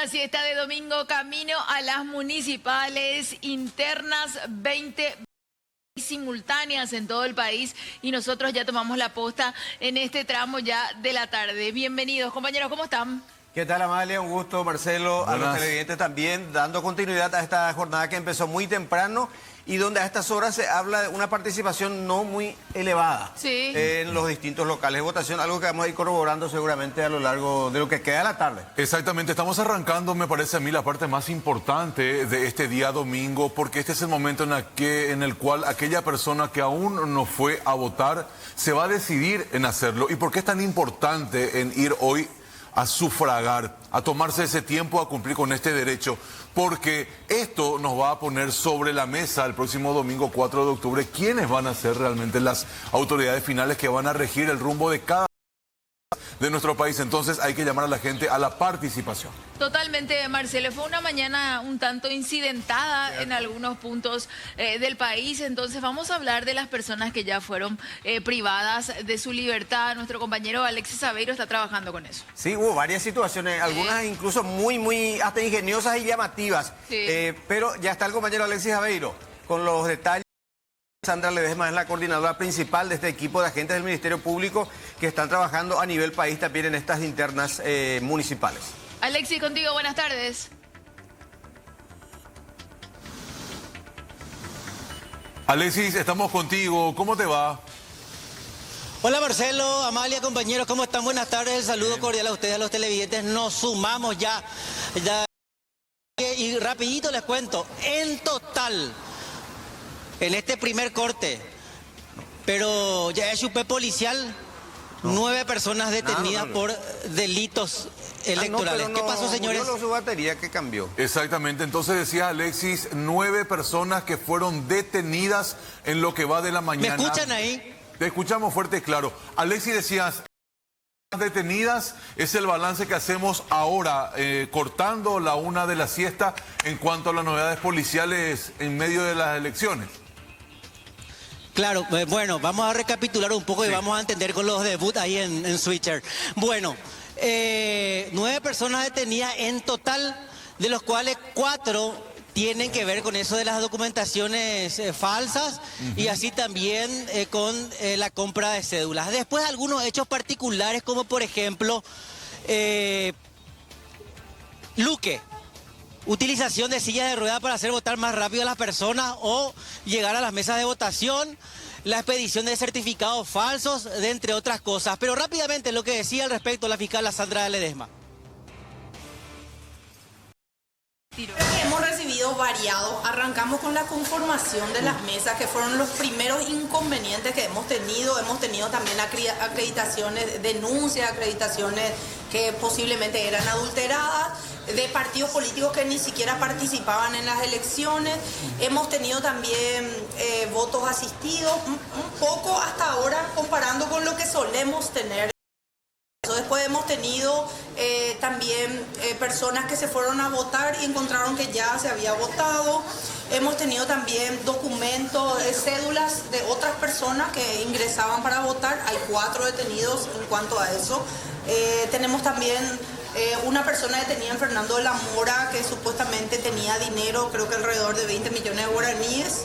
la siesta de domingo, camino a las municipales internas 20 simultáneas en todo el país y nosotros ya tomamos la posta en este tramo ya de la tarde. Bienvenidos, compañeros, ¿cómo están? ¿Qué tal, Amalia? Un gusto, Marcelo. Buenas. A los televidentes también, dando continuidad a esta jornada que empezó muy temprano y donde a estas horas se habla de una participación no muy elevada en los distintos locales de votación, algo que vamos a ir corroborando seguramente a lo largo de lo que queda de la tarde. Exactamente, estamos arrancando, me parece a mí, la parte más importante de este día domingo, porque este es el momento en el cual aquella persona que aún no fue a votar se va a decidir en hacerlo. ¿Y por qué es tan importante en ir hoy a sufragar, a tomarse ese tiempo a cumplir con este derecho? Porque esto nos va a poner sobre la mesa el próximo domingo 4 de octubre quiénes van a ser realmente las autoridades finales que van a regir el rumbo de cada de nuestro país. Entonces hay que llamar a la gente a la participación. Totalmente, Marcelo. Fue una mañana un tanto incidentada en algunos puntos del país. Entonces vamos a hablar de las personas que ya fueron privadas de su libertad. Nuestro compañero Alexis Aveiro está trabajando con eso. Sí, hubo varias situaciones, algunas incluso muy hasta ingeniosas y llamativas. Pero ya está el compañero Alexis Aveiro con los detalles. Sandra Ledesma es la coordinadora principal de este equipo de agentes del Ministerio Público que están trabajando a nivel país también en estas internas municipales. Alexis, contigo, buenas tardes. Alexis, estamos contigo, ¿cómo te va? Hola Marcelo, Amalia, compañeros, ¿cómo están? Buenas tardes, el saludo cordial a ustedes, a los televidentes. Nos sumamos ya. Y rapidito les cuento, en total, en este primer corte, pero ya es chupé policial, 9 personas detenidas por delitos electorales. ¿Qué pasó, señores? Murió su batería que cambió. Exactamente, entonces decía Alexis, 9 personas que fueron detenidas en lo que va de la mañana. ¿Me escuchan ahí? Te escuchamos fuerte y claro. Alexis, decías, detenidas es el balance que hacemos ahora, cortando la una de la siesta en cuanto a las novedades policiales en medio de las elecciones. Claro, bueno, vamos a recapitular un poco y vamos a entender con los debuts ahí en Switcher. Bueno, 9 personas detenidas en total, de los cuales 4 tienen que ver con eso de las documentaciones falsas y así también con la compra de cédulas. Después algunos hechos particulares como por ejemplo Luque. Utilización de sillas de ruedas para hacer votar más rápido a las personas o llegar a las mesas de votación, la expedición de certificados falsos, de entre otras cosas. Pero rápidamente lo que decía al respecto la fiscal Sandra Ledesma. Hemos recibido variados. Arrancamos con la conformación de las mesas, que fueron los primeros inconvenientes que hemos tenido. Hemos tenido también acreditaciones, denuncias, acreditaciones que posiblemente eran adulteradas, de partidos políticos que ni siquiera participaban en las elecciones. Hemos tenido también votos asistidos, un poco hasta ahora comparando con lo que solemos tener. Después hemos tenido también personas que se fueron a votar y encontraron que ya se había votado. Hemos tenido también documentos, cédulas de otras personas que ingresaban para votar. Hay 4 detenidos en cuanto a eso. Tenemos también una persona detenida en Fernando de la Mora que supuestamente tenía dinero, creo que alrededor de 20 millones de guaraníes,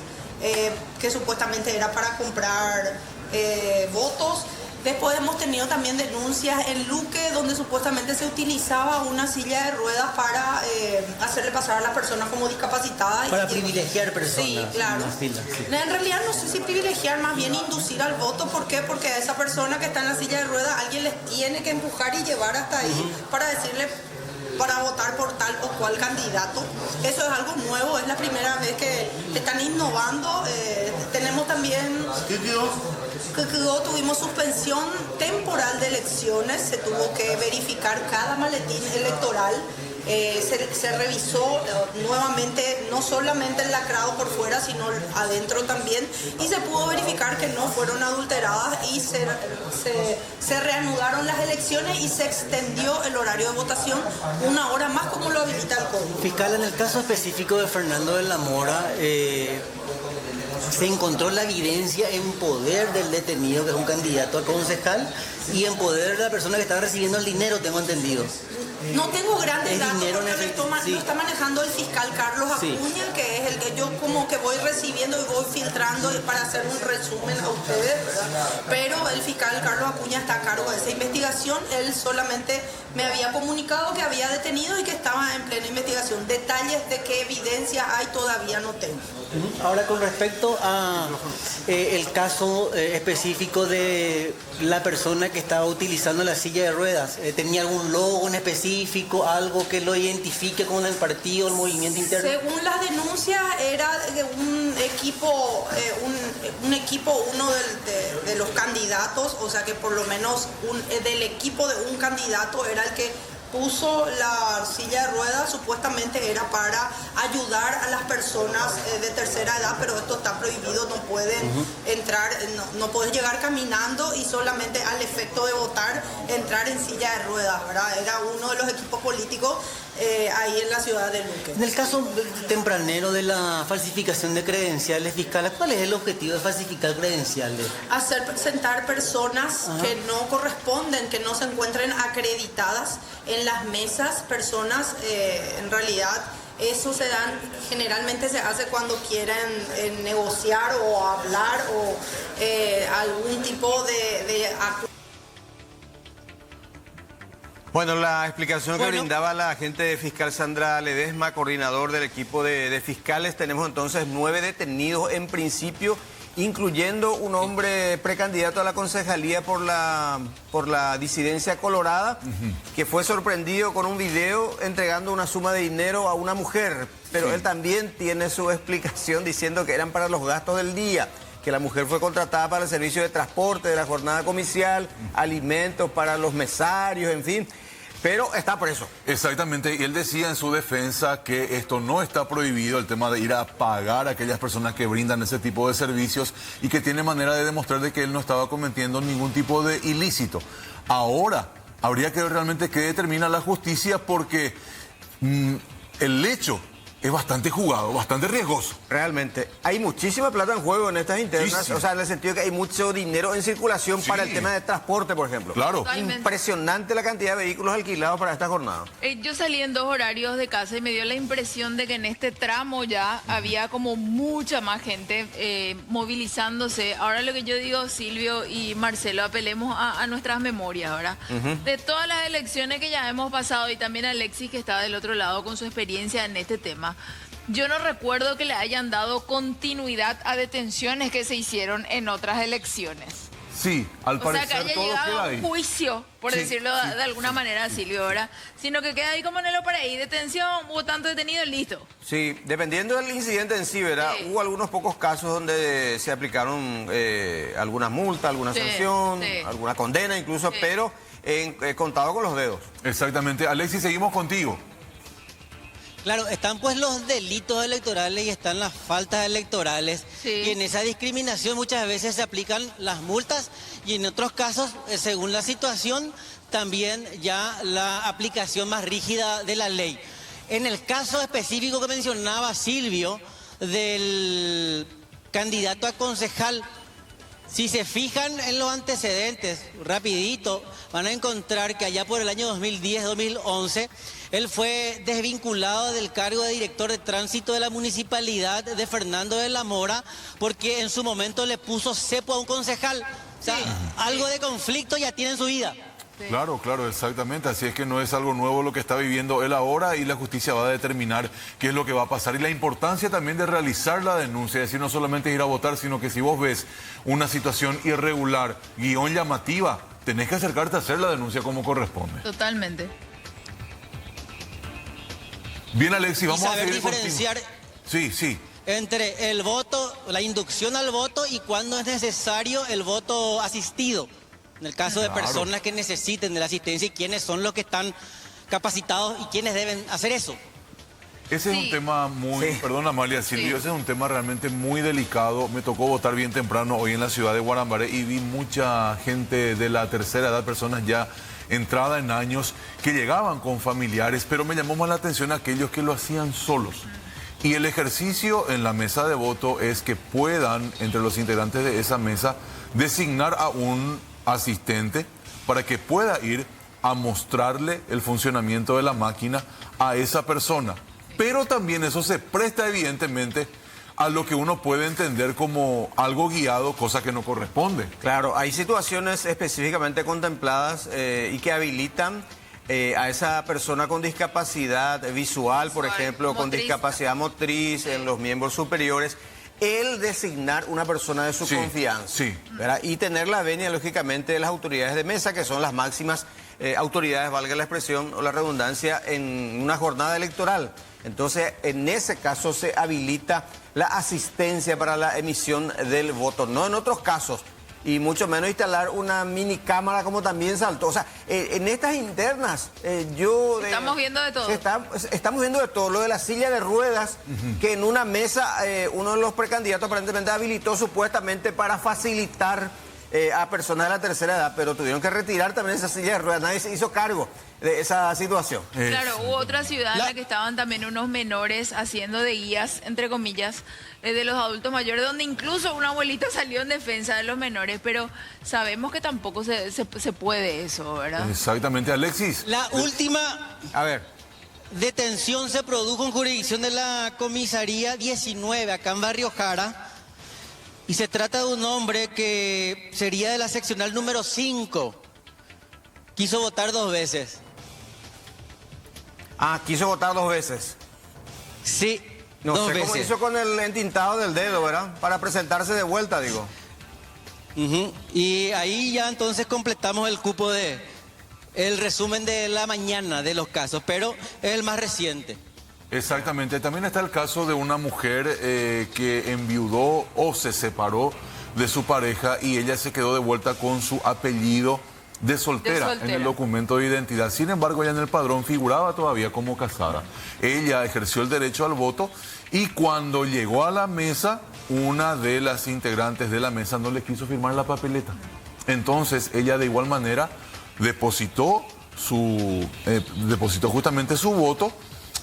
que supuestamente era para comprar votos. Después hemos tenido también denuncias en Luque, donde supuestamente se utilizaba una silla de ruedas para hacerle pasar a las personas como discapacitadas. Para privilegiar personas. Sí, claro. En realidad no sé si privilegiar, más bien inducir al voto. ¿Por qué? Porque a esa persona que está en la silla de ruedas alguien les tiene que empujar y llevar hasta ahí para decirle para votar por tal o cual candidato. Eso es algo nuevo, es la primera vez que están innovando. Tenemos también... Tuvimos suspensión temporal de elecciones, se tuvo que verificar cada maletín electoral, se revisó nuevamente, no solamente el lacrado por fuera, sino adentro también, y se pudo verificar que no fueron adulteradas y se reanudaron las elecciones y se extendió el horario de votación 1 hora más como lo habilita el código. Fiscal, en el caso específico de Fernando de la Mora, se encontró la evidencia en poder del detenido, que es un candidato a concejal, y en poder de la persona que estaba recibiendo el dinero, tengo entendido. No tengo grandes es datos dinero en porque efectivo, sí. lo está manejando el fiscal Carlos Sí. Acuña, que es el que yo como que voy recibiendo y voy filtrando para hacer un resumen a ustedes, ¿verdad? Pero el fiscal Carlos Acuña está a cargo de esa investigación. Él solamente me había comunicado que había detenido y que estaba en plena investigación. Detalles de qué evidencia hay todavía no tengo. Ahora, con respecto a el caso específico de la persona que estaba utilizando la silla de ruedas, ¿tenía algún logo en específico, algo que lo identifique con el partido, el movimiento interno? Según las denuncias, era de un equipo, uno de los candidatos, o sea que por lo menos del equipo de un candidato era el que puso la silla de ruedas. Supuestamente era para ayudar a las personas de tercera edad, pero esto está prohibido, no pueden entrar, no puedes llegar caminando y solamente al efecto de votar entrar en silla de ruedas, ¿verdad? Era uno de los equipos políticos ahí en la ciudad de Luque. En el caso tempranero de la falsificación de credenciales fiscales, ¿cuál es el objetivo de falsificar credenciales? Hacer presentar personas que no corresponden, que no se encuentren acreditadas en las mesas, personas en realidad. Eso generalmente se hace cuando quieren negociar o hablar o algún tipo de Bueno, la explicación que brindaba la agente fiscal Sandra Ledesma, coordinador del equipo de fiscales. Tenemos entonces 9 detenidos en principio, incluyendo un hombre precandidato a la concejalía por la disidencia colorada, que fue sorprendido con un video entregando una suma de dinero a una mujer. Pero él también tiene su explicación diciendo que eran para los gastos del día, que la mujer fue contratada para el servicio de transporte de la jornada comicial, alimentos para los mesarios, en fin, pero está preso. Exactamente, y él decía en su defensa que esto no está prohibido, el tema de ir a pagar a aquellas personas que brindan ese tipo de servicios, y que tiene manera de demostrar de que él no estaba cometiendo ningún tipo de ilícito. Ahora, habría que ver realmente qué determina la justicia, porque el hecho es bastante jugado, bastante riesgoso. Realmente. Hay muchísima plata en juego en estas internas, Sí. o sea, en el sentido que hay mucho dinero en circulación para el tema de transporte, por ejemplo. Claro. Totalmente. Impresionante la cantidad de vehículos alquilados para esta jornada. Yo salí en 2 horarios de casa y me dio la impresión de que en este tramo ya había como mucha más gente movilizándose. Ahora lo que yo digo, Silvio y Marcelo, apelemos a nuestras memorias, ¿verdad? De todas las elecciones que ya hemos pasado, y también Alexis, que está del otro lado con su experiencia en este tema, yo no recuerdo que le hayan dado continuidad a detenciones que se hicieron en otras elecciones. Sí, al O sea, parecer que haya todo llegado queda a un ahí. juicio, por Sí, decirlo de alguna manera, Silvio, ¿verdad? Sino que queda ahí como en el ahí, detención, hubo tanto detenido, listo. Sí, dependiendo del incidente en sí, ¿verdad? Sí. Hubo algunos pocos casos donde se aplicaron alguna multa, alguna Sí, sanción, sí. alguna condena incluso, Sí. pero contado con los dedos. Exactamente. Alexis, seguimos contigo. Claro, están pues los delitos electorales y están las faltas electorales. Sí. Y en esa discriminación muchas veces se aplican las multas y en otros casos, según la situación, también ya la aplicación más rígida de la ley. En el caso específico que mencionaba Silvio, del candidato a concejal, si se fijan en los antecedentes, rapidito, van a encontrar que allá por el año 2010-2011, él fue desvinculado del cargo de director de tránsito de la municipalidad de Fernando de la Mora, porque en su momento le puso cepo a un concejal. O sea, algo de conflicto ya tiene en su vida. Claro, claro, exactamente. Así es que no es algo nuevo lo que está viviendo él ahora, y la justicia va a determinar qué es lo que va a pasar. Y la importancia también de realizar la denuncia, es decir, no solamente ir a votar, sino que si vos ves una situación irregular, guión llamativa, tenés que acercarte a hacer la denuncia como corresponde. Totalmente. Bien, Alexis, vamos Y a saber seguir diferenciar Sí, sí. entre el voto, la inducción al voto y cuando es necesario el voto asistido. En el caso de Claro. personas que necesiten de la asistencia y quiénes son los que están capacitados y quiénes deben hacer eso. Ese es Sí. un tema muy, Sí. perdón Amalia, Silvio, Sí. ese es un tema realmente muy delicado. Me tocó votar bien temprano hoy en la ciudad de Guarambaré y vi mucha gente de la tercera edad, personas ya entrada en años, que llegaban con familiares, pero me llamó más la atención aquellos que lo hacían solos. Y el ejercicio en la mesa de voto es que puedan, entre los integrantes de esa mesa, designar a un asistente para que pueda ir a mostrarle el funcionamiento de la máquina a esa persona. Pero también eso se presta evidentemente a lo que uno puede entender como algo guiado, cosa que no corresponde. Claro, hay situaciones específicamente contempladas y que habilitan a esa persona con discapacidad visual, por ejemplo, con discapacidad motriz en los miembros superiores, el designar una persona de su confianza. Sí. ¿Verdad? Y tener la venia, lógicamente, de las autoridades de mesa, que son las máximas autoridades, valga la expresión o la redundancia, en una jornada electoral. Entonces, en ese caso se habilita la asistencia para la emisión del voto, no en otros casos, y mucho menos instalar una mini cámara como también saltó. O sea, en estas internas, estamos viendo de todo. Estamos viendo de todo. Lo de la silla de ruedas, que en una mesa uno de los precandidatos aparentemente habilitó supuestamente para facilitar a personas de la tercera edad, pero tuvieron que retirar también esa silla de ruedas. Nadie se hizo cargo de esa situación. Claro, hubo otra ciudad en la que estaban también unos menores haciendo de guías, entre comillas, de los adultos mayores, donde incluso una abuelita salió en defensa de los menores, pero sabemos que tampoco se puede eso, ¿verdad? Exactamente, Alexis. La última detención se produjo en jurisdicción de la comisaría 19, acá en Barrio Jara. Y se trata de un hombre que sería de la seccional número 5. Quiso votar 2 veces. Ah, quiso votar 2 veces. Sí, no 2 sé veces. cómo hizo con el entintado del dedo, ¿verdad? Para presentarse de vuelta, digo. Y ahí ya entonces completamos el cupo de el resumen de la mañana de los casos, pero es el más reciente. Exactamente. También está el caso de una mujer que enviudó o se separó de su pareja y ella se quedó de vuelta con su apellido de soltera en el documento de identidad. Sin embargo, ella en el padrón figuraba todavía como casada. Ella ejerció el derecho al voto y cuando llegó a la mesa, una de las integrantes de la mesa no le quiso firmar la papeleta. Entonces, ella de igual manera depositó justamente su voto.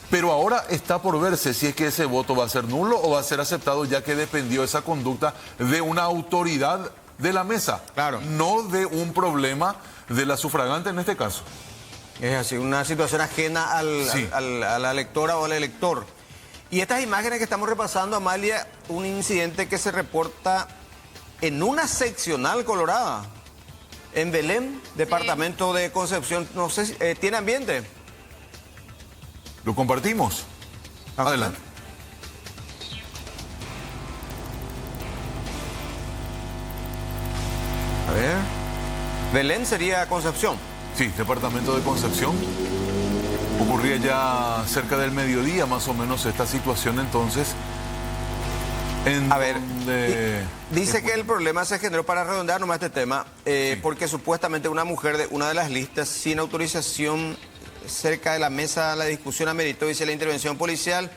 Pero ahora está por verse si es que ese voto va a ser nulo o va a ser aceptado, ya que dependió esa conducta de una autoridad de la mesa, no de un problema de la sufragante en este caso. Es así, una situación ajena a la electora o al elector. Y estas imágenes que estamos repasando, Amalia, un incidente que se reporta en una seccional colorada, en Belén, departamento de Concepción. No sé si tiene ambiente. ¿Lo compartimos? Adelante. A ver. Belén sería Concepción. Sí, departamento de Concepción. Ocurría ya cerca del mediodía más o menos esta situación entonces. A ver, dice que el problema se generó, para redondear nomás este tema, porque supuestamente una mujer de una de las listas sin autorización cerca de la mesa, la discusión ameritó, dice, la intervención policial,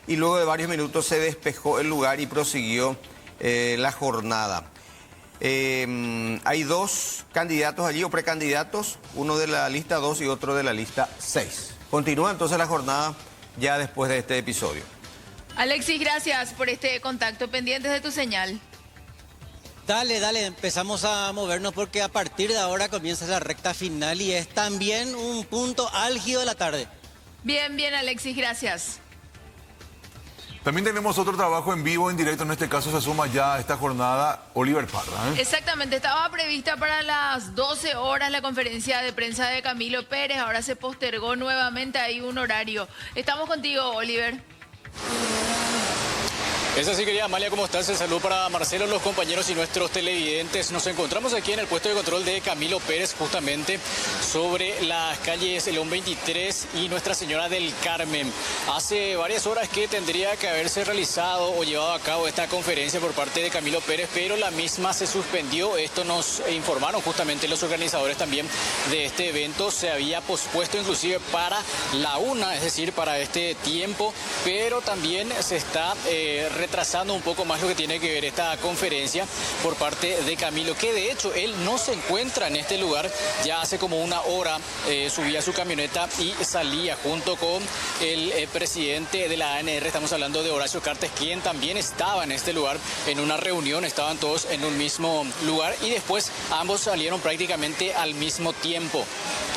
y luego de varios minutos se despejó el lugar y prosiguió la jornada. Hay 2 candidatos allí o precandidatos, uno de la lista 2 y otro de la lista 6. Continúa entonces la jornada ya después de este episodio. Alexis, gracias por este contacto, pendientes de tu señal. Dale, empezamos a movernos porque a partir de ahora comienza la recta final y es también un punto álgido de la tarde. Bien, Alexis, gracias. También tenemos otro trabajo en vivo, en directo, en este caso se suma ya a esta jornada Oliver Parra. Exactamente, estaba prevista para las 12 horas la conferencia de prensa de Camilo Pérez, ahora se postergó nuevamente, hay un horario. Estamos contigo, Oliver. Es así, querida Amalia, ¿cómo estás? El saludo para Marcelo, los compañeros y nuestros televidentes. Nos encontramos aquí en el puesto de control de Camilo Pérez, justamente sobre las calles León 23 y Nuestra Señora del Carmen. Hace varias horas que tendría que haberse realizado o llevado a cabo esta conferencia por parte de Camilo Pérez, pero la misma se suspendió. Esto nos informaron justamente los organizadores también de este evento. Se había pospuesto inclusive para la 1, es decir, para este tiempo, pero también se está retrasando un poco más lo que tiene que ver esta conferencia por parte de Camilo, que de hecho él no se encuentra en este lugar. Ya hace como una hora subía a su camioneta y salía junto con el presidente de la ANR, estamos hablando de Horacio Cartes, quien también estaba en este lugar en una reunión, estaban todos en un mismo lugar y después ambos salieron prácticamente al mismo tiempo.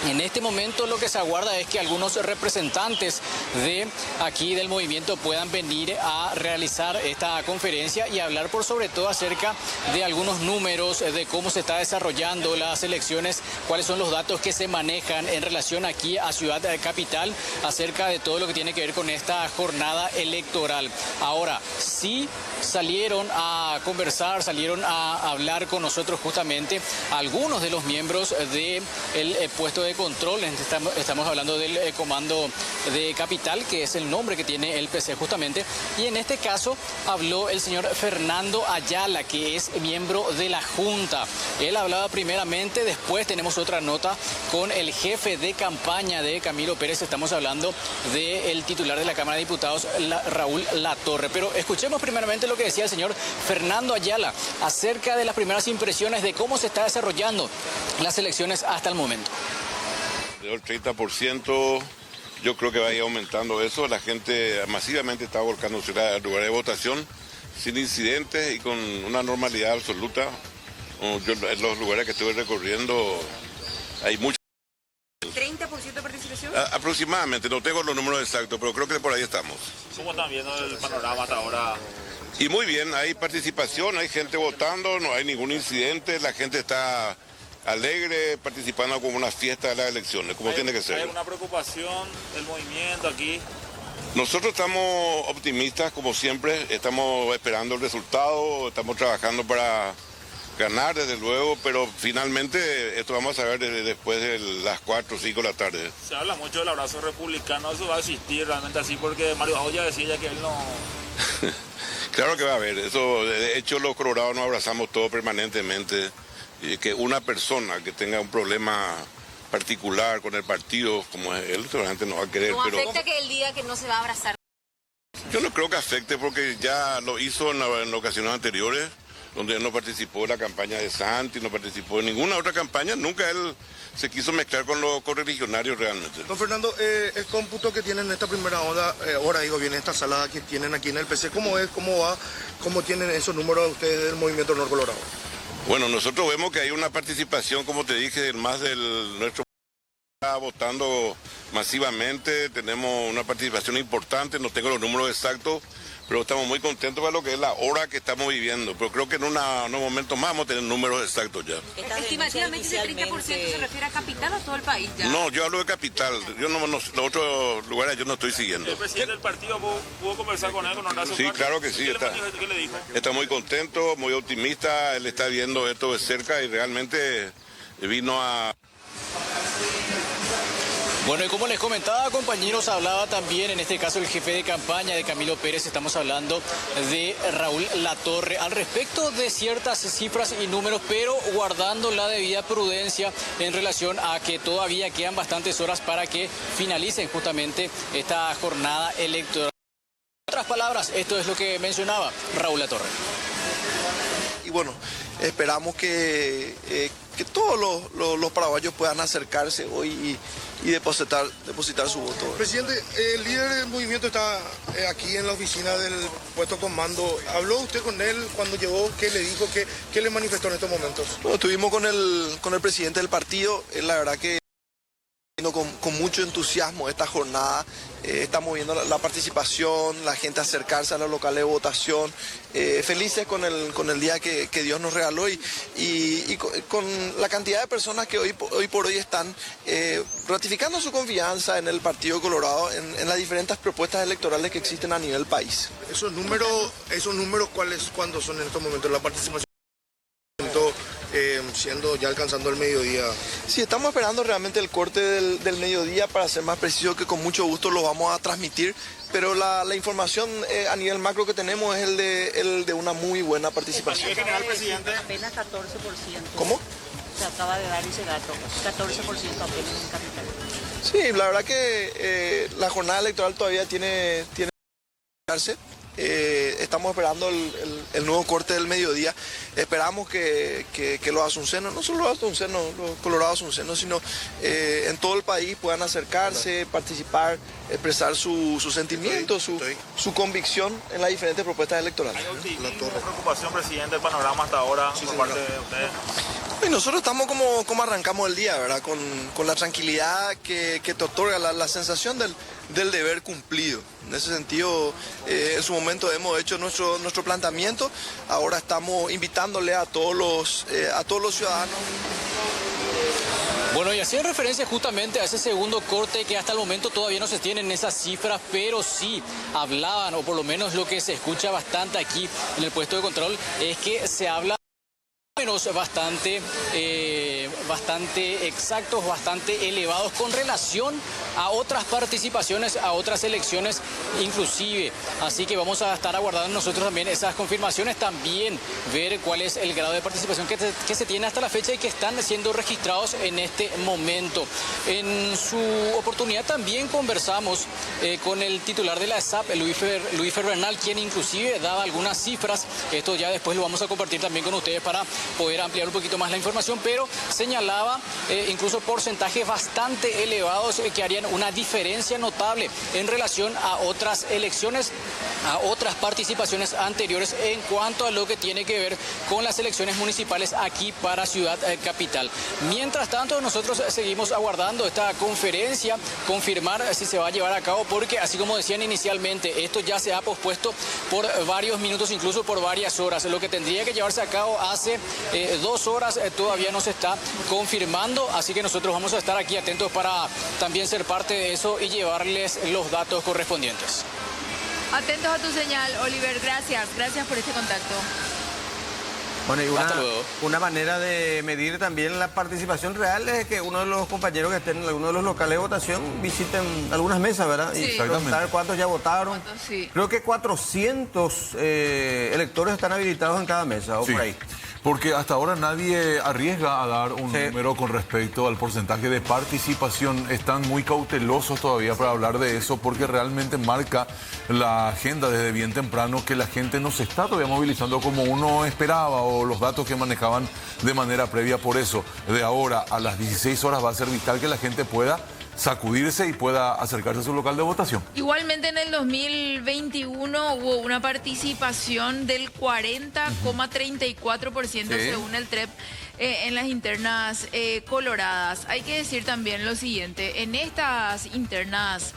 En este momento lo que se aguarda es que algunos representantes de aquí del movimiento puedan venir a realizar esta conferencia y hablar por sobre todo acerca de algunos números, de cómo se está desarrollando las elecciones, cuáles son los datos que se manejan en relación aquí a Ciudad Capital acerca de todo lo que tiene que ver con esta jornada electoral. Ahora, sí salieron a conversar, salieron a hablar con nosotros justamente algunos de los miembros del puesto de control. Estamos hablando del comando de Capital, que es el nombre que tiene el PC justamente, y en este caso habló el señor Fernando Ayala, que es miembro de la Junta. Él hablaba primeramente, después tenemos otra nota con el jefe de campaña de Camilo Pérez, estamos hablando del titular de la Cámara de Diputados, Raúl Latorre. Pero escuchemos primeramente lo que decía el señor Fernando Ayala acerca de las primeras impresiones de cómo se está desarrollando las elecciones hasta el momento. El 30%, yo creo que va a ir aumentando eso. La gente masivamente está volcándose al lugar de votación sin incidentes y con una normalidad absoluta. Yo, en los lugares que estuve recorriendo hay mucha... ¿30% de participación? Aproximadamente, no tengo los números exactos, pero creo que por ahí estamos. ¿Cómo están viendo el panorama hasta ahora? Y muy bien, hay participación, hay gente votando, no hay ningún incidente, la gente está alegre, participando como una fiesta de las elecciones, como tiene que ser. ¿Hay alguna preocupación del movimiento aquí? Nosotros estamos optimistas, como siempre, estamos esperando el resultado, estamos trabajando para ganar, desde luego, pero finalmente esto vamos a ver después de las 4 o 5 de la tarde. Se habla mucho del abrazo republicano, ¿eso va a existir realmente así? Porque Mario Joya decía ya que él no... Claro que va a haber, eso, de hecho los colorados nos abrazamos todos permanentemente, y que una persona que tenga un problema particular con el partido, como es él, la gente no va a querer. ¿No pero afecta que él diga que no se va a abrazar? Yo no creo que afecte porque ya lo hizo en ocasiones anteriores, donde él no participó en la campaña de Santi, no participó en ninguna otra campaña, nunca él se quiso mezclar con los correligionarios realmente. Don Fernando, el cómputo que tienen en esta primera hora, viene esta sala que tienen aquí en el PC, ¿cómo es, cómo va, cómo tienen esos números ustedes del Movimiento Honor Colorado? Bueno, nosotros vemos que hay una participación, como te dije, más del nuestro votando masivamente, tenemos una participación importante, no tengo los números exactos, pero estamos muy contentos con lo que es la hora que estamos viviendo, pero creo que en unos momentos más vamos a tener números exactos ya. Estimativamente ese 30% se refiere a Capital o todo el país ya. No, yo hablo de Capital, yo no, los otros lugares yo no estoy siguiendo. ¿El presidente del partido pudo conversar con él, con Horacio? Sí, claro que sí, ¿Qué le dijo? Está muy contento, muy optimista, él está viendo esto de cerca y realmente vino a... Bueno, y como les comentaba, compañeros, hablaba también, en este caso, el jefe de campaña de Camilo Pérez, estamos hablando de Raúl Latorre, al respecto de ciertas cifras y números, pero guardando la debida prudencia en relación a que todavía quedan bastantes horas para que finalicen justamente esta jornada electoral. En otras palabras, esto es lo que mencionaba Raúl Latorre. Y bueno, esperamos que todos los paraguayos puedan acercarse hoy y depositar su voto. Presidente, el líder del movimiento está aquí en la oficina del puesto comando. ¿Habló usted con él cuando llegó? ¿Qué le dijo? ¿Qué le manifestó en estos momentos? Bueno, estuvimos con el presidente del partido. La verdad que con mucho entusiasmo esta jornada. Estamos viendo la participación, la gente acercarse a los locales de votación, felices con el día que Dios nos regaló y con la cantidad de personas que hoy por hoy están ratificando su confianza en el Partido Colorado, en las diferentes propuestas electorales que existen a nivel país. ¿Esos números cuándo son en estos momentos la participación? Siendo ya alcanzando el mediodía. Sí, estamos esperando realmente el corte del mediodía, para ser más preciso, que con mucho gusto lo vamos a transmitir, pero la información a nivel macro que tenemos es el de una muy buena participación. ¿En general, presidente? Apenas 14%. ¿Cómo? Se acaba de dar ese dato, 14% apenas en Capital. Sí, la verdad que la jornada electoral todavía tiene estamos esperando el nuevo corte del mediodía. Esperamos que los asuncenos, no solo los asuncenos, los colorados asuncenos, sino en todo el país puedan acercarse, participar, expresar su sentimiento, su convicción en las diferentes propuestas electorales. ¿Hay optimismo, preocupación, presidente, el panorama hasta ahora por parte de ustedes? Y nosotros estamos como arrancamos el día, ¿verdad? Con la tranquilidad que te otorga la sensación del deber cumplido. En ese sentido, en su momento hemos hecho nuestro planteamiento, ahora estamos invitándole a todos los ciudadanos. Bueno, y hacía referencia justamente a ese segundo corte que hasta el momento todavía no se tienen esas cifras, pero sí hablaban, o por lo menos lo que se escucha bastante aquí en el puesto de control, es que se habla números bastante exactos, bastante elevados con relación a otras participaciones, a otras elecciones inclusive. Así que vamos a estar aguardando nosotros también esas confirmaciones, también ver cuál es el grado de participación que se tiene hasta la fecha y que están siendo registrados en este momento. En su oportunidad también conversamos con el titular de la ESAP, Luis Bernal, quien inclusive daba algunas cifras. Esto ya después lo vamos a compartir también con ustedes para poder ampliar un poquito más la información, pero señalaba incluso porcentajes bastante elevados que harían una diferencia notable en relación a otras elecciones, a otras participaciones anteriores en cuanto a lo que tiene que ver con las elecciones municipales aquí para Ciudad Capital. Mientras tanto, nosotros seguimos aguardando esta conferencia, confirmar si se va a llevar a cabo, porque así como decían inicialmente, esto ya se ha pospuesto por varios minutos, incluso por varias horas. Lo que tendría que llevarse a cabo hace 2 horas todavía no se está confirmando, así que nosotros vamos a estar aquí atentos para también ser parte de eso y llevarles los datos correspondientes. Atentos a tu señal, Oliver, gracias por este contacto. Bueno, y una manera de medir también la participación real es que uno de los compañeros que estén en alguno de los locales de votación visiten algunas mesas, ¿verdad? Sí. Y preguntar cuántos ya votaron. Sí. Creo que 400 electores están habilitados en cada mesa, o sí, por ahí. Porque hasta ahora nadie arriesga a dar un número con respecto al porcentaje de participación. Están muy cautelosos todavía para hablar de eso, porque realmente marca la agenda desde bien temprano que la gente no se está todavía movilizando como uno esperaba, o los datos que manejaban de manera previa. Por eso, de ahora a las 16 horas va a ser vital que la gente pueda sacudirse y pueda acercarse a su local de votación. Igualmente en el 2021 hubo una participación del 40,34% según el TREP en las internas coloradas. Hay que decir también lo siguiente, en estas internas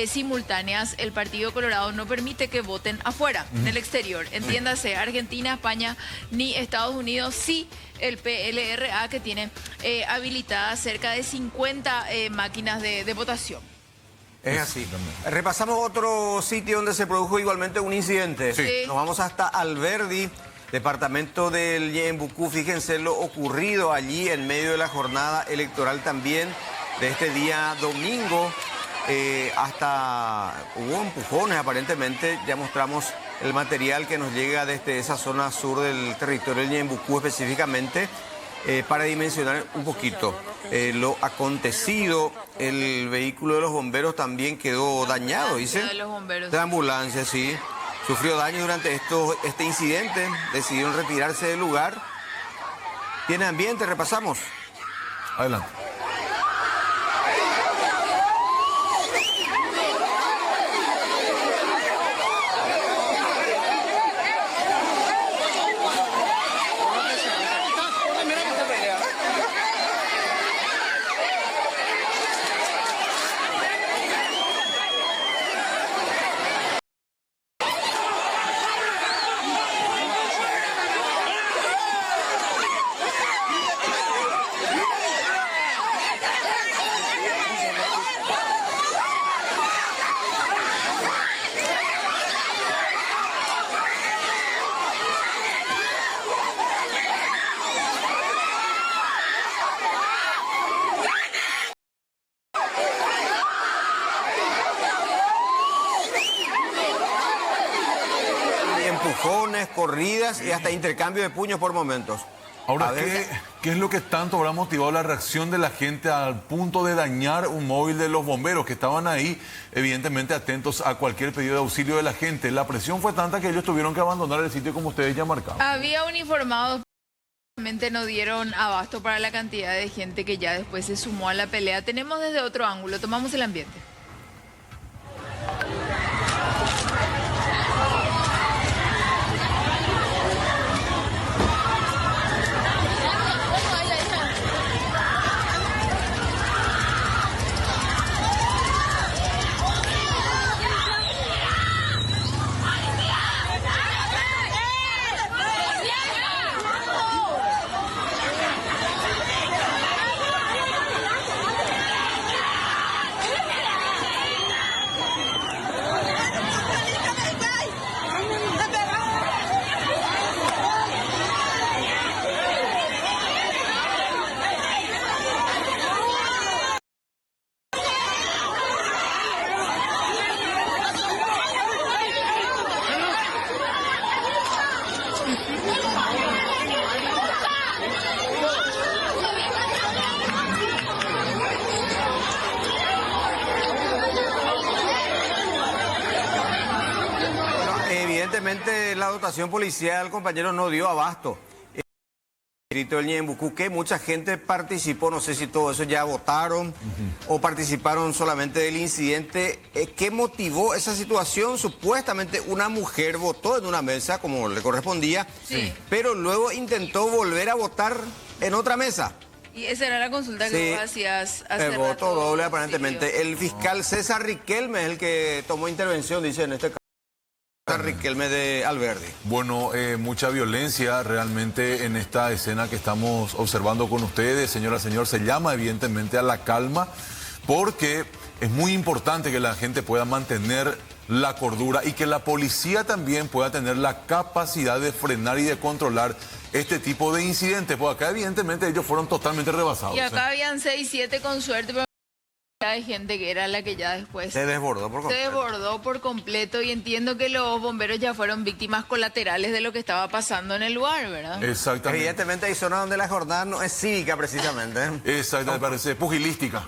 simultáneas, el Partido Colorado no permite que voten afuera, en el exterior. Entiéndase, Argentina, España, ni Estados Unidos, sí el PLRA, que tiene habilitadas cerca de 50 máquinas de votación. Es así. Repasamos otro sitio donde se produjo igualmente un incidente. Sí. Nos vamos hasta Alberdi, departamento del Ñembucú. Fíjense lo ocurrido allí en medio de la jornada electoral también de este día domingo. Hasta hubo empujones aparentemente. Ya mostramos el material que nos llega desde esa zona sur del territorio del Ñembucú específicamente, para dimensionar un poquito lo acontecido. El vehículo de los bomberos también quedó dañado, dice. De los bomberos. De ambulancia, sí. Sufrió daño durante este incidente. Decidieron retirarse del lugar. ¿Tiene ambiente? Repasamos. Adelante. Empujones, corridas y hasta intercambio de puños por momentos. Ahora, ¿qué es lo que tanto habrá motivado la reacción de la gente al punto de dañar un móvil de los bomberos que estaban ahí, evidentemente atentos a cualquier pedido de auxilio de la gente? La presión fue tanta que ellos tuvieron que abandonar el sitio como ustedes ya marcaban. Había uniformados, realmente no dieron abasto para la cantidad de gente que ya después se sumó a la pelea. Tenemos desde otro ángulo, tomamos el ambiente. Evidentemente la dotación policial, compañero, no dio abasto. El distrito del Ñembucú, que mucha gente participó, no sé si todo eso ya votaron o participaron solamente del incidente. ¿Qué motivó esa situación? Supuestamente una mujer votó en una mesa como le correspondía, pero luego intentó volver a votar en otra mesa. Y esa era la consulta que vos hacías hace el voto rato, doble aparentemente. El fiscal César Riquelme es el que tomó intervención, dice en este caso. Riquelme de Alberdi. Bueno, mucha violencia realmente en esta escena que estamos observando con ustedes, señora, señor. Se llama evidentemente a la calma porque es muy importante que la gente pueda mantener la cordura y que la policía también pueda tener la capacidad de frenar y de controlar este tipo de incidentes. Pues acá evidentemente ellos fueron totalmente rebasados. Y acá habían 6, 7 con suerte, pero hay gente que era la que ya después se desbordó por completo. Se desbordó por completo y entiendo que los bomberos ya fueron víctimas colaterales de lo que estaba pasando en el lugar, ¿verdad? Exactamente. Evidentemente hay zonas donde la jornada no es cívica precisamente. Exacto, me parece pugilística.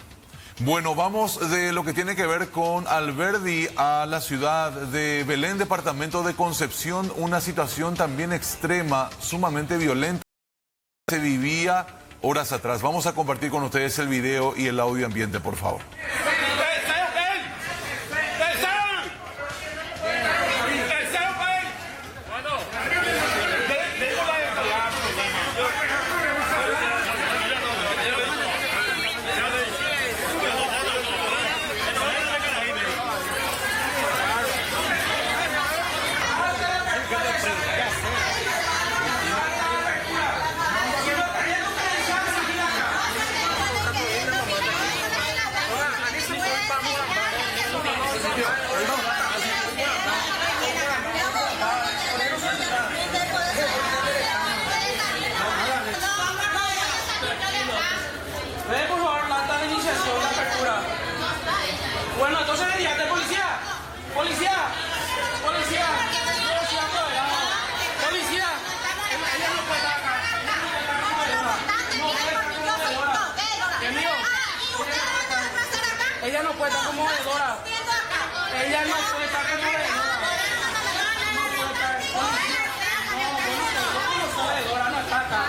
Bueno, vamos de lo que tiene que ver con Alberdi a la ciudad de Belén, departamento de Concepción, una situación también extrema, sumamente violenta, se vivía horas atrás. Vamos a compartir con ustedes el video y el audio ambiente, por favor. Bueno, entonces dígate, policía, policía, policía, policía, ella no puede estar acá, ella no puede estar como veedora, ella no puede estar como veedora, no está acá.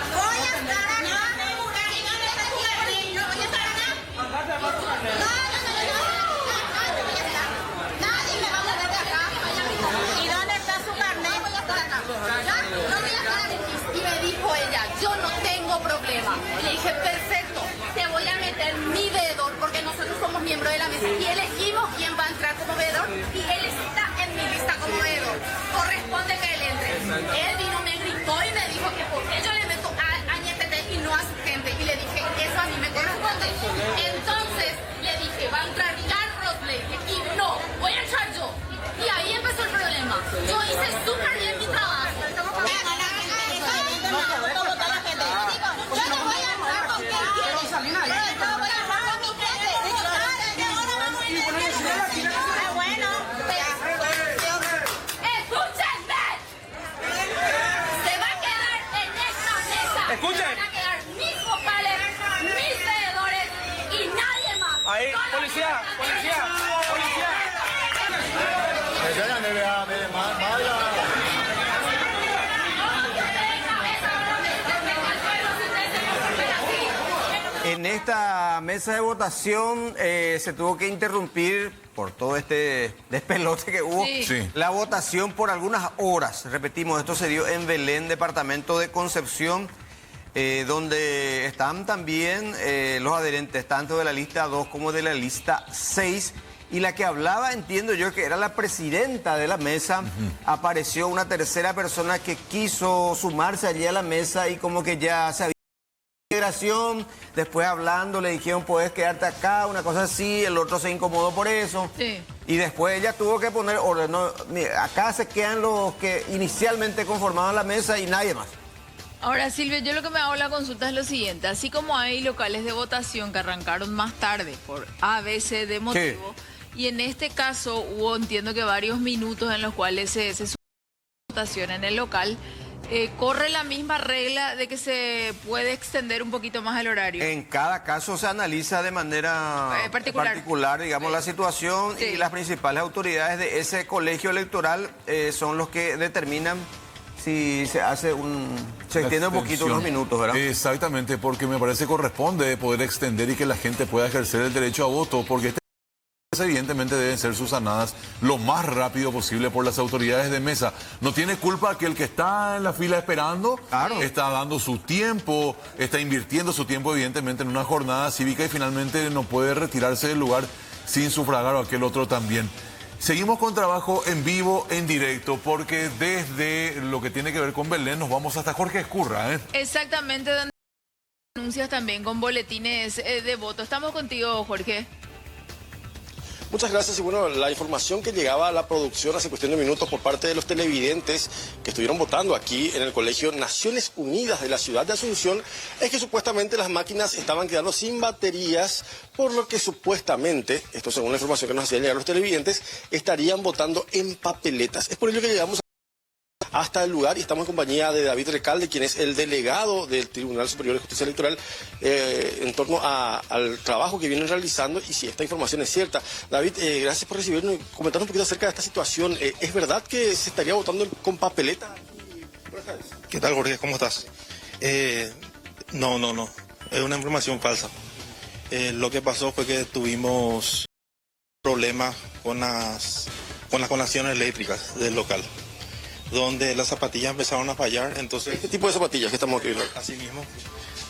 Y me dijo ella, yo no tengo problema. Y le dije, perfecto, te voy a meter mi veedor porque nosotros somos miembros de la mesa y elegimos quién va a entrar como veedor y él está en mi lista como veedor. Corresponde que él entre. Él vino, me gritó y me dijo que por qué yo le meto a Ñetete y no a su gente. Y le dije, eso a mí me corresponde. Entonces le dije, va a entrar Carlos, le dije, y no, voy a entrar yo. Y ahí empezó el problema. Yo hice súper bien mi trabajo. Escuchen. En esta mesa de votación se tuvo que interrumpir por todo este despelote que hubo, la votación por algunas horas. Repetimos, esto se dio en Belén, departamento de Concepción, donde están también los adherentes, tanto de la lista 2 como de la lista 6. Y la que hablaba, entiendo yo, que era la presidenta de la mesa, apareció una tercera persona que quiso sumarse allí a la mesa y como que ya se había... Integración, después hablando le dijeron puedes quedarte acá, una cosa así, el otro se incomodó por eso y después ella tuvo que poner orden, no, mira, acá se quedan los que inicialmente conformaban la mesa y nadie más. Ahora, Silvia, yo lo que me hago la consulta es lo siguiente, así como hay locales de votación que arrancaron más tarde por A, B, C de motivo, y en este caso hubo, entiendo que varios minutos en los cuales se votación en el local. ¿Corre la misma regla de que se puede extender un poquito más el horario? En cada caso se analiza de manera particular, digamos, la situación y las principales autoridades de ese colegio electoral son los que determinan si se hace se extiende un poquito unos minutos, ¿verdad? Exactamente, porque me parece que corresponde poder extender y que la gente pueda ejercer el derecho a voto, porque evidentemente deben ser subsanadas lo más rápido posible por las autoridades de mesa. No tiene culpa aquel que está en la fila esperando, está dando su tiempo, está invirtiendo su tiempo evidentemente en una jornada cívica y finalmente no puede retirarse del lugar sin sufragar a aquel otro también. Seguimos con trabajo en vivo, en directo, porque desde lo que tiene que ver con Belén nos vamos hasta Jorge Ezcurra, Exactamente, donde anuncias también con boletines de voto. Estamos contigo, Jorge. Muchas gracias y bueno, la información que llegaba a la producción hace cuestión de minutos por parte de los televidentes que estuvieron votando aquí en el Colegio Naciones Unidas de la ciudad de Asunción es que supuestamente las máquinas estaban quedando sin baterías, por lo que supuestamente, esto según la información que nos hacían llegar los televidentes, estarían votando en papeletas. Es por ello que llegamos hasta el lugar y estamos en compañía de David Recalde, quien es el delegado del Tribunal Superior de Justicia Electoral en torno al trabajo que vienen realizando y si esta información es cierta. David, gracias por recibirnos y comentar un poquito acerca de esta situación. ¿Es verdad que se estaría votando con papeleta? ¿Qué tal, Jorge? ¿Cómo estás? No. Es una información falsa. Lo que pasó fue que tuvimos problemas con las conexiones eléctricas del local, donde las zapatillas empezaron a fallar, entonces... ¿Qué tipo de zapatillas que estamos viendo? Así mismo,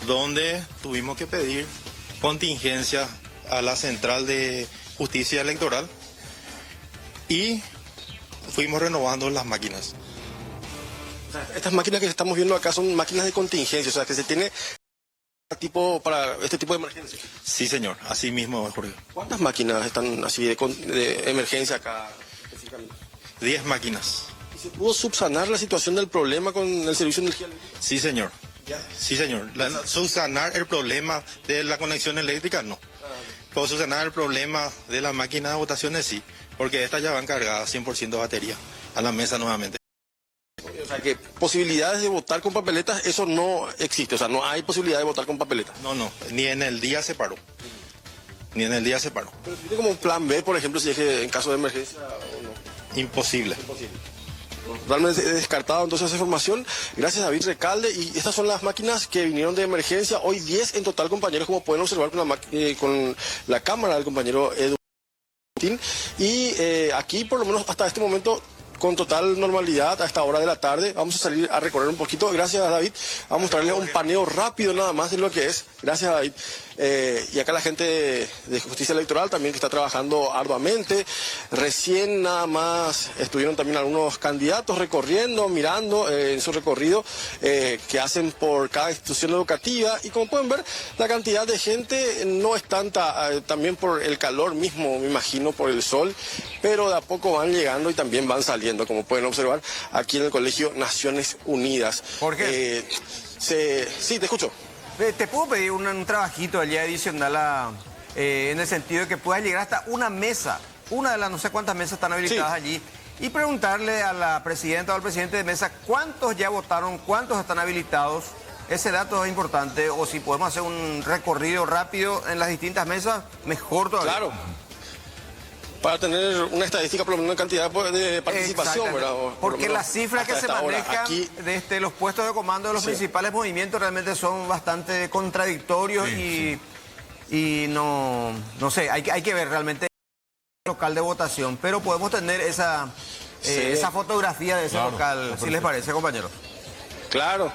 donde tuvimos que pedir contingencia a la Central de Justicia Electoral y fuimos renovando las máquinas. Estas máquinas que estamos viendo acá son máquinas de contingencia, o sea, que se tiene para este tipo de emergencia. Sí, señor, así mismo, Jorge. ¿Cuántas máquinas están así de emergencia acá? 10 máquinas. ¿Se pudo subsanar la situación del problema con el servicio de energía eléctrica? Sí, señor. Sí, señor. Subsanar el problema de la conexión eléctrica, no. Puedo subsanar el problema de la máquina de votaciones, sí. Porque estas ya van cargadas 100% de batería a la mesa nuevamente. O sea, que posibilidades de votar con papeletas, eso no existe. O sea, no hay posibilidad de votar con papeletas. No. Ni en el día se paró. Pero tiene como un plan B, por ejemplo, si es que en caso de emergencia o no. Imposible. Totalmente descartado entonces esa información. Gracias, David Recalde. Y estas son las máquinas que vinieron de emergencia. Hoy 10 en total, compañeros, como pueden observar con la cámara del compañero Edu. Y aquí, por lo menos hasta este momento, con total normalidad a esta hora de la tarde. Vamos a salir a recorrer un poquito. Gracias, David. Vamos a mostrarles un paneo rápido nada más de lo que es. Gracias, David. Y acá la gente de Justicia Electoral también que está trabajando arduamente. Recién nada más estuvieron también algunos candidatos recorriendo, mirando en su recorrido que hacen por cada institución educativa. Y como pueden ver, la cantidad de gente no es tanta, también por el calor mismo, me imagino, por el sol, pero de a poco van llegando y también van saliendo, como pueden observar, aquí en el Colegio Naciones Unidas. ¿Por qué? Sí, te escucho. ¿Te puedo pedir un trabajito allá adicional en el sentido de que puedas llegar hasta una mesa, una de las no sé cuántas mesas están habilitadas allí, y preguntarle a la presidenta o al presidente de mesa cuántos ya votaron, cuántos están habilitados? Ese dato es importante, o si podemos hacer un recorrido rápido en las distintas mesas, mejor todavía. Claro. para tener una estadística por lo menos de cantidad de participación, ¿verdad? Porque las cifras que se manejan aquí, desde los puestos de comando de los principales movimientos realmente son bastante contradictorios y no sé, hay que ver realmente el local de votación, pero podemos tener esa fotografía de ese local, si les parece, compañeros. Claro.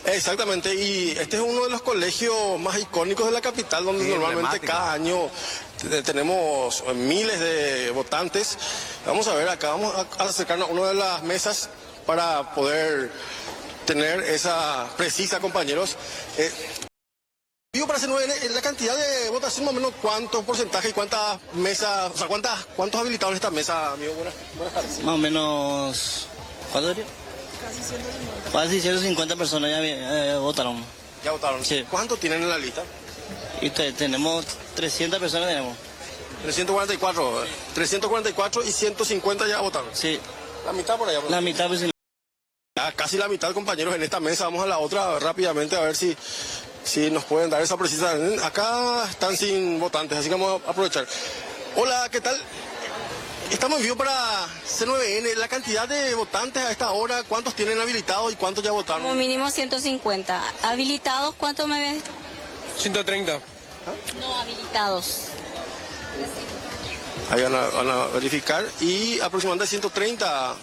Exactamente, y este es uno de los colegios más icónicos de la capital, donde normalmente cada año tenemos miles de votantes. Vamos a ver, acá vamos a acercarnos a una de las mesas para poder tener esa precisa, compañeros. Digo, para hacer la cantidad de votación, más o menos, ¿cuántos porcentajes y cuántas mesas, o sea, cuántos habilitados en esta mesa, amigo? Buenas tardes. Más o menos, ¿cuánto sería? Casi 150 personas ya votaron. ¿Ya votaron? Sí. ¿Cuántos tienen en la lista? Y tenemos 300 personas, tenemos. 344 y 150 ya votaron. Sí. La mitad por allá. La mitad, pues. Casi la mitad, compañeros, en esta mesa. Vamos a la otra rápidamente a ver si nos pueden dar esa precisa. Acá están sin votantes, así que vamos a aprovechar. Hola, ¿qué tal? Estamos en vivo para C9N. La cantidad de votantes a esta hora, ¿cuántos tienen habilitados y cuántos ya votaron? Como mínimo 150. ¿Habilitados cuánto me ves? 130. No habilitados. Ahí van a verificar. Y aproximadamente 130.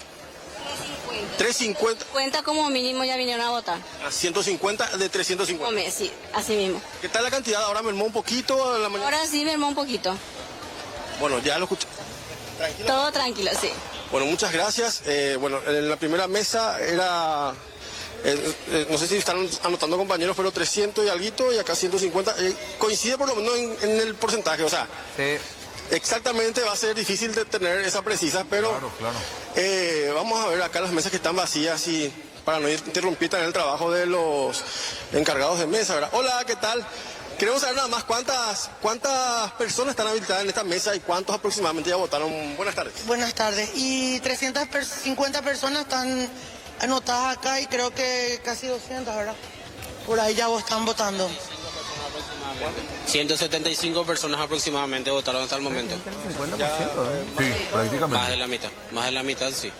350. Cuenta como mínimo ya vinieron a votar. A 150 de 350. Sí, así mismo. ¿Qué tal la cantidad? Ahora mermó un poquito. Ahora sí mermó un poquito. Bueno, ya lo escuché. ¿Tranquilo? Todo tranquilo, sí. Bueno, muchas gracias. Bueno, en la primera mesa era, no sé si están anotando, compañeros, pero 300 y alguito y acá 150. Coincide por lo menos en el porcentaje, o sea, exactamente va a ser difícil de tener esa precisa, pero vamos a ver acá las mesas que están vacías y para no interrumpir también el trabajo de los encargados de mesa, ¿verdad? Hola, ¿qué tal? Queremos saber nada más cuántas personas están habilitadas en esta mesa y cuántos aproximadamente ya votaron. Buenas tardes. Buenas tardes. Y 350 personas están anotadas acá y creo que casi 200, ¿verdad? Por ahí ya están votando. 175 personas aproximadamente votaron hasta el momento. 50%, Sí, prácticamente. Más de la mitad, sí.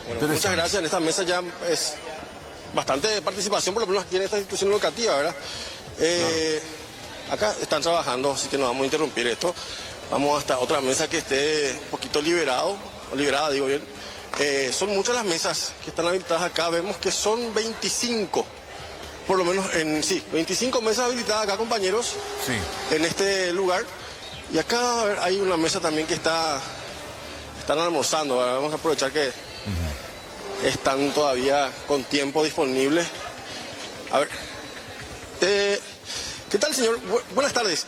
Bueno, muchas gracias. En esta mesa ya es bastante participación, por lo menos aquí en esta institución educativa, ¿verdad? Acá están trabajando, así que no vamos a interrumpir esto. Vamos hasta otra mesa que esté un poquito liberada, digo bien. Son muchas las mesas que están habilitadas acá. Vemos que son 25, por lo menos 25 mesas habilitadas acá, compañeros, en este lugar. Y acá, a ver, hay una mesa también que están almorzando, ¿verdad? Vamos a aprovechar que están todavía con tiempo disponible. A ver. ¿Qué tal, señor? Buenas tardes.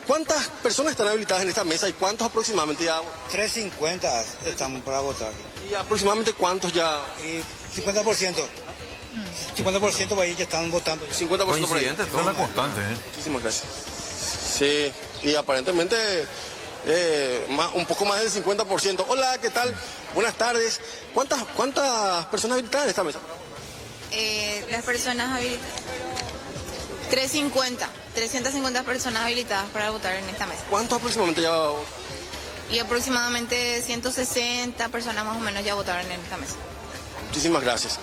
¿Cuántas personas están habilitadas en esta mesa y cuántos aproximadamente ya? 350 estamos para votar. ¿Y aproximadamente cuántos ya? 50%. 50% por ahí ya están votando. 50% por ahí. Es una constante, Muchísimas gracias. Sí, y aparentemente un poco más del 50%. Hola, ¿qué tal? Buenas tardes. ¿Cuántas personas habilitadas en esta mesa? Las personas habilitadas. 350 personas habilitadas para votar en esta mesa. ¿Cuántos aproximadamente ya? Y aproximadamente 160 personas más o menos ya votaron en esta mesa. Muchísimas gracias.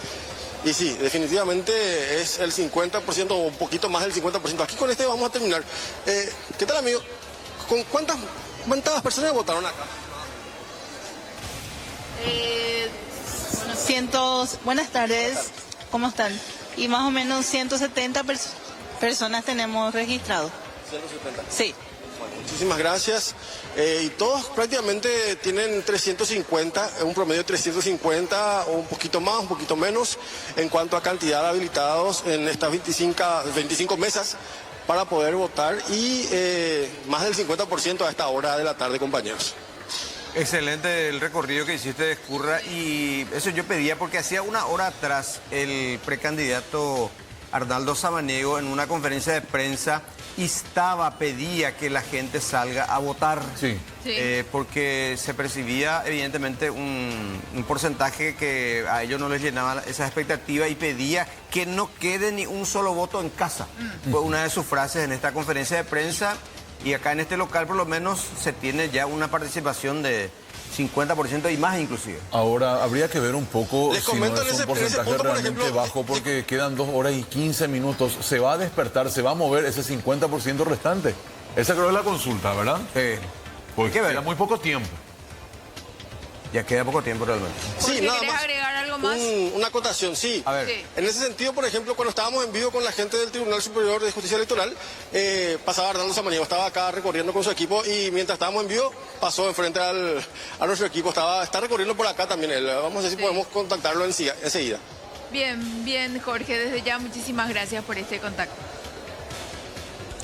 Y sí, definitivamente es el 50% o un poquito más del 50%. Aquí con este vamos a terminar. ¿Qué tal, amigo? ¿Con cuántas personas votaron acá? Buenas tardes, ¿cómo están? Y más o menos 170 personas tenemos registrados. 170. Sí. Bueno, muchísimas gracias. Y todos prácticamente tienen 350, un promedio de 350, o un poquito más, un poquito menos, en cuanto a cantidad de habilitados en estas 25 mesas para poder votar y más del 50% a esta hora de la tarde, compañeros. Excelente el recorrido que hiciste, Escurra, y eso yo pedía porque hacía una hora atrás el precandidato Arnaldo Samaniego en una conferencia de prensa pedía que la gente salga a votar, porque se percibía evidentemente un porcentaje que a ellos no les llenaba esa expectativa y pedía que no quede ni un solo voto en casa. Fue una de sus frases en esta conferencia de prensa Y acá en este local por lo menos se tiene ya una participación de 50% y más inclusive. Ahora, habría que ver un poco Les si no comento es en un ese porcentaje punto, por realmente ejemplo, bajo, porque quedan 2 horas y 15 minutos. ¿Se va a despertar, se va a mover ese 50% restante? Esa creo es la consulta, ¿verdad? Sí. Porque queda muy poco tiempo. Ya queda poco tiempo realmente. Sí, Jorge, nada ¿querés más. agregar algo más? Una acotación, sí. A ver. Sí. En ese sentido, por ejemplo, cuando estábamos en vivo con la gente del Tribunal Superior de Justicia Electoral, pasaba Arnaldo Samaniego, estaba acá recorriendo con su equipo y mientras estábamos en vivo, pasó enfrente a nuestro equipo, está recorriendo por acá también él. Vamos a ver si podemos contactarlo enseguida. Bien, bien, Jorge, desde ya muchísimas gracias por este contacto.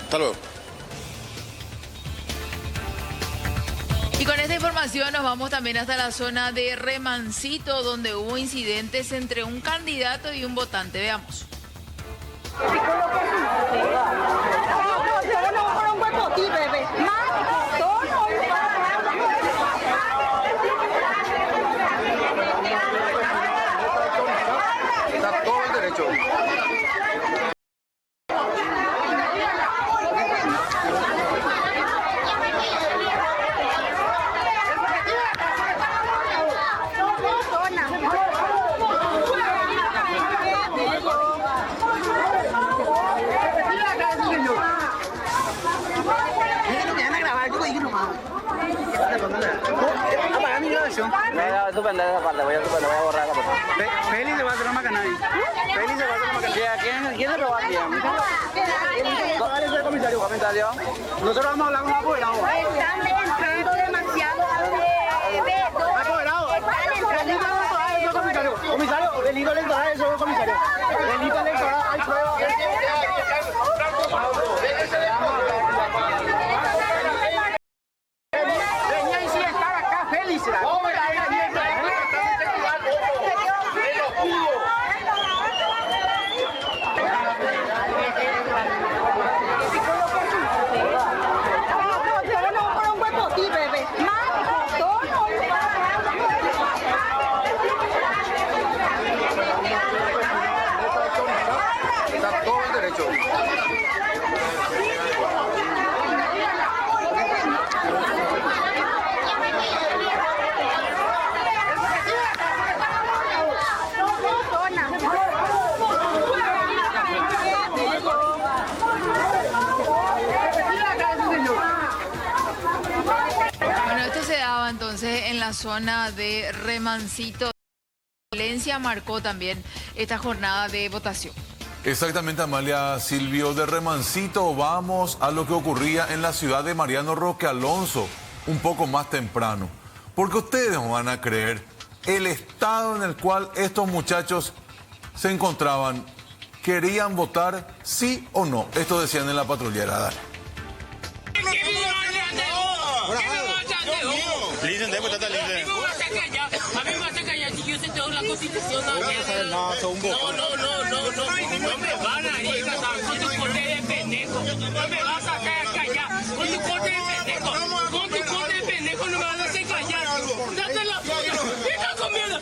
Hasta luego. Y con esta información nos vamos también hasta la zona de Remancito, donde hubo incidentes entre un candidato y un votante. Veamos. Está todo el derecho. Voy a suspender esa parte, voy a borrar esa parte. Félix se va a hacer una canal. Félix se va a hacer una canal. ¿Quién se lo va a hacer? ¿Cuál es el comisario? Nosotros vamos a hablar con un apoderado. Están entrando demasiado Apoderado. Comisario, delito electoral, eso es comisario. Delito electoral, hay pruebas. Venía y sí estar acá, Félix. Está todo el derecho. Bueno, esto se daba entonces en la zona de Remancito. Violencia marcó también esta jornada de votación. Exactamente, Amalia. Silvio, de Remancito vamos a lo que ocurría en la ciudad de Mariano Roque Alonso un poco más temprano. Porque ustedes no van a creer el estado en el cual estos muchachos se encontraban. ¿Querían votar sí o no? Esto decían en la patrullera. Dale. Listen, después está listen. A mí me vas a callar si yo sé toda la constitución. No, son un poco. No me van a ir a sacar con tu corte de pendejo. No me vas a callar con tu corte de pendejo. Con tu corte de pendejo no me vas a hacer callar. Date la puta. Está comiendo.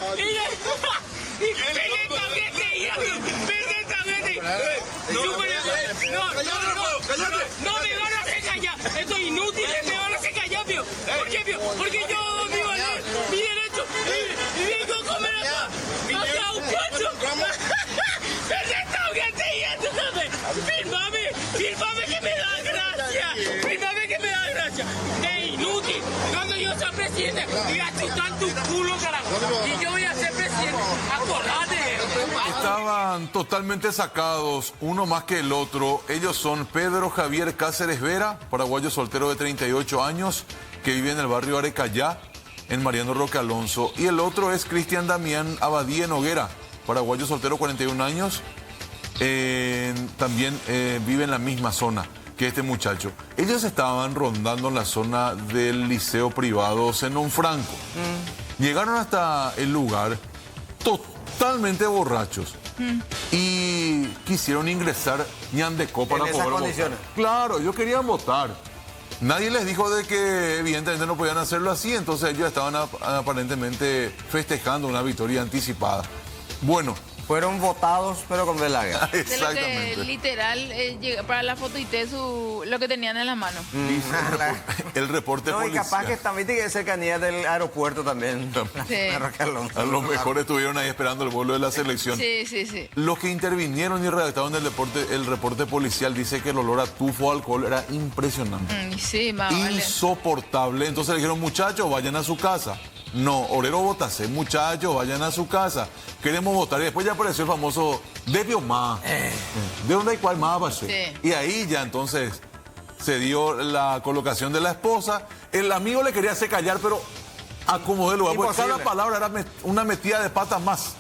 No me van a hacer callar. Esto es inútil. Me van a hacer callar, pío. ¿Por qué, pío? Porque yo mi derecho. Y vengo a comer acá. Acá un cacho. Firmame que me da gracia. Firmame que me da gracia. Es inútil. Cuando yo sea presidente, voy a chutar tu culo, carajo. Y yo voy a ser presidente. Acordate. Estaban totalmente sacados, uno más que el otro. Ellos son Pedro Javier Cáceres Vera, paraguayo soltero de 38 años, que vive en el barrio Arecayá, en Mariano Roque Alonso. Y el otro es Cristian Damián Abadía Noguera, paraguayo soltero, 41 años, también vive en la misma zona que este muchacho. Ellos estaban rondando en la zona del liceo privado Zenón Franco. Llegaron hasta el lugar totalmente borrachos y quisieron ingresar ñandecó para en poder esas votar. condiciones. Claro, ellos querían votar. Nadie les dijo de que evidentemente no podían hacerlo así, entonces ellos estaban aparentemente festejando una victoria anticipada. Bueno, Fueron votados, pero con Belaga. De lo que literal, para la foto y lo que tenían en la mano. El reporte no, policial. Y capaz que también tiene cercanía del aeropuerto también. Sí. A lo mejor estuvieron ahí esperando el vuelo de la selección. Sí. Los que intervinieron y redactaron el reporte policial dice que el olor a tufo alcohol era impresionante. Sí, más vale. Insoportable. Entonces le dijeron, muchachos, vayan a su casa. No, Orero Botacé, muchachos, vayan a su casa. Queremos votar. Y después ya apareció el famoso de Biomá. ¿De dónde hay cuál más? Sí. Y ahí ya entonces se dio la colocación de la esposa. El amigo le quería hacer callar, pero acomodó el lugar. Porque cada palabra era una metida de patas más.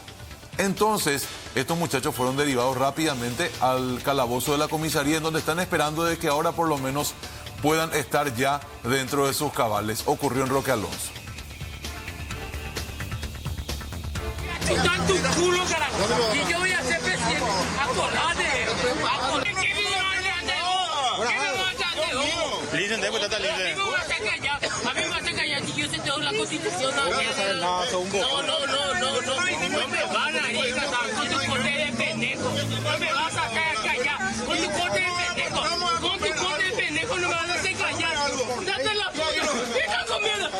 Entonces, estos muchachos fueron derivados rápidamente al calabozo de la comisaría, en donde están esperando de que ahora por lo menos puedan estar ya dentro de sus cabales. Ocurrió en Roque Alonso. Chutar tu culo, carajo. Y yo voy a ser presidente. Acordate. ¿Qué me vas a A mí me vas a callar si yo sé todo la constitución. No me van a ir con tu corte de pendejo. No me vas a callar con tu corte de pendejo. Con tu corte de pendejo no me vas a hacer callar. Date la foto. Estás comiendo.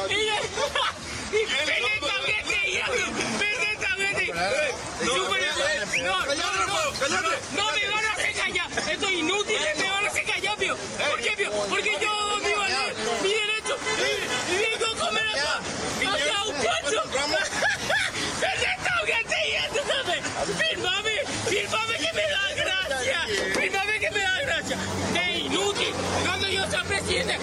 No me van a hacer callar. Esto es inútil. Me van a hacer callar, pío. ¿Por qué, pío? Porque yo vivo mi derecho. Y vengo a comer acá. Acá un pancho. Firmame que me da gracia. Firmame que me da gracia. Es inútil. Cuando yo sea presidente,